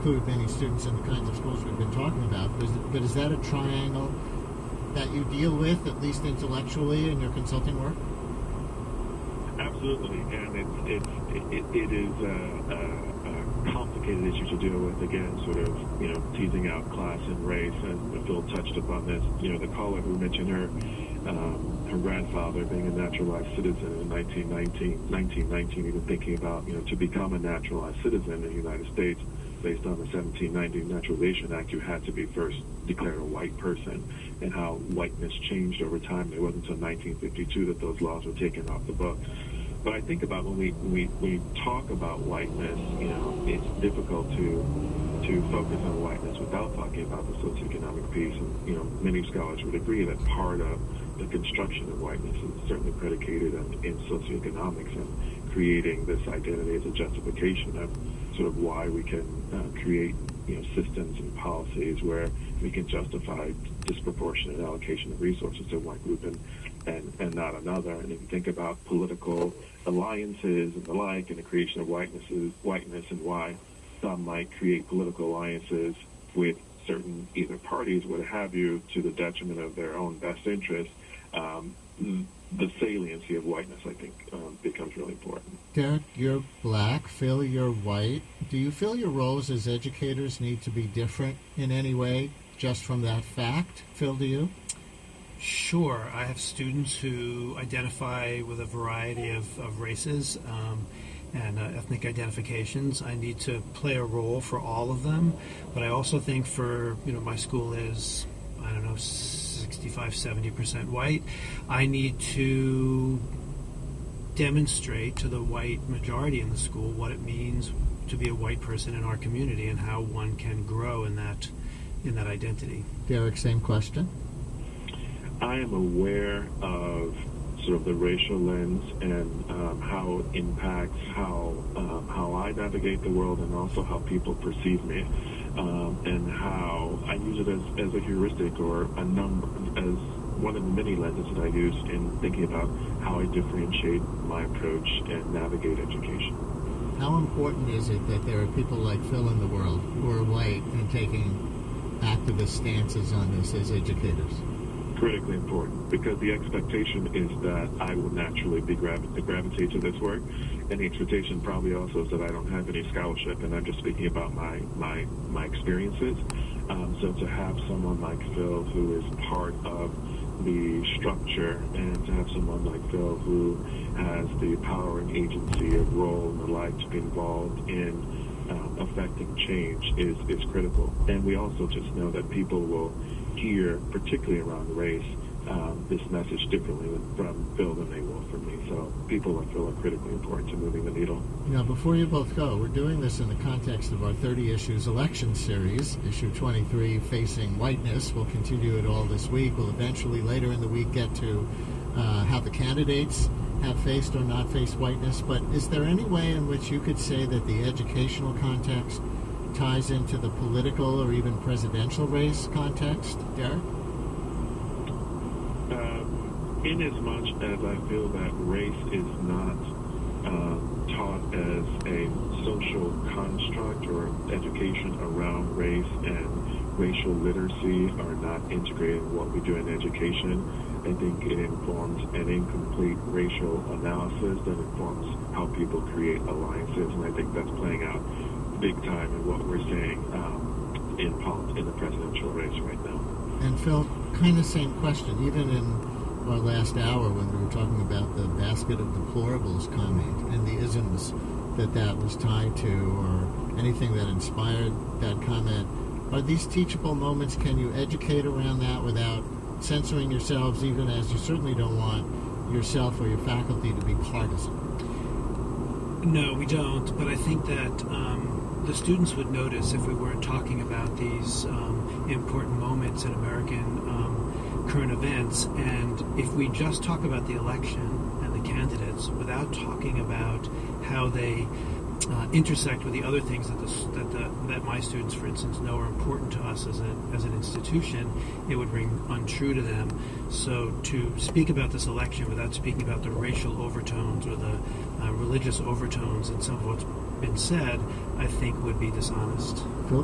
include many students in the kinds of schools we've been talking about. But is that a triangle that you deal with, at least intellectually, in your consulting work? Absolutely, and it is a complicated issue to deal with. Again, sort of teasing out class and race, and Phil touched upon this. The caller who mentioned her grandfather being a naturalized citizen in 1919, even thinking about to become a naturalized citizen in the United States based on the 1790 Naturalization Act, you had to be first declared a white person, and how whiteness changed over time. It wasn't until 1952 that those laws were taken off the books. But I think about when we talk about whiteness, it's difficult to focus on whiteness without talking about the socioeconomic piece. And many scholars would agree that part of the construction of whiteness is certainly predicated in socioeconomics and creating this identity as a justification of sort of why we can create systems and policies where we can justify disproportionate allocation of resources to one group and not another. And if you think about political alliances and the like, and the creation of whiteness and why some might create political alliances with certain either parties, what have you, to the detriment of their own best interests, the saliency of whiteness, I think, becomes really important. Derek, you're black. Phil, you're white. Do you feel your roles as educators need to be different in any way, just from that fact? Phil, do you? Sure. I have students who identify with a variety of races and ethnic identifications. I need to play a role for all of them, but I also think for, my school is, 65-70% white. I need to demonstrate to the white majority in the school what it means to be a white person in our community and how one can grow in that identity. Derek, same question. I am aware of sort of the racial lens and how it impacts how I navigate the world, and also how people perceive me, and how I use it as a heuristic or a number, as one of the many lenses that I use in thinking about how I differentiate my approach and navigate education. How important is it that there are people like Phil in the world who are white and taking activist stances on this as educators? Critically important, because the expectation is that I will naturally be gravitate to this work, and the expectation probably also is that I don't have any scholarship, and I'm just speaking about my experiences. So to have someone like Phil who is part of the structure, and to have someone like Phil who has the power and agency of role and the like to be involved in affecting change is critical. And we also just know that people will hear, particularly around race, this message differently from Phil than they will from me. So people like Phil are critically important to moving the needle. Before you both go, we're doing this in the context of our 30 Issues election series. Issue 23, Facing Whiteness. We'll continue it all this week. We'll eventually, later in the week, get to how the candidates have faced or not faced whiteness. But is there any way in which you could say that the educational context ties into the political or even presidential race context? Derek? In as much as I feel that race is not taught as a social construct, or education around race and racial literacy are not integrated in what we do in education, I think it informs an incomplete racial analysis that informs how people create alliances, and I think that's playing out big time in what we're seeing in the presidential race right now. And Phil, kind of same question. Even in our last hour when we were talking about the basket of deplorables comment and the isms that was tied to, or anything that inspired that comment, are these teachable moments? Can you educate around that without censoring yourselves, even as you certainly don't want yourself or your faculty to be partisan? No, we don't, but I think that the students would notice if we weren't talking about these important moments in American current events, and if we just talk about the election and the candidates without talking about how they intersect with the other things that my students, for instance, know are important to us as an institution, it would ring untrue to them. So to speak about this election without speaking about the racial overtones or the religious overtones and some of what's been said, I think would be dishonest. Phil?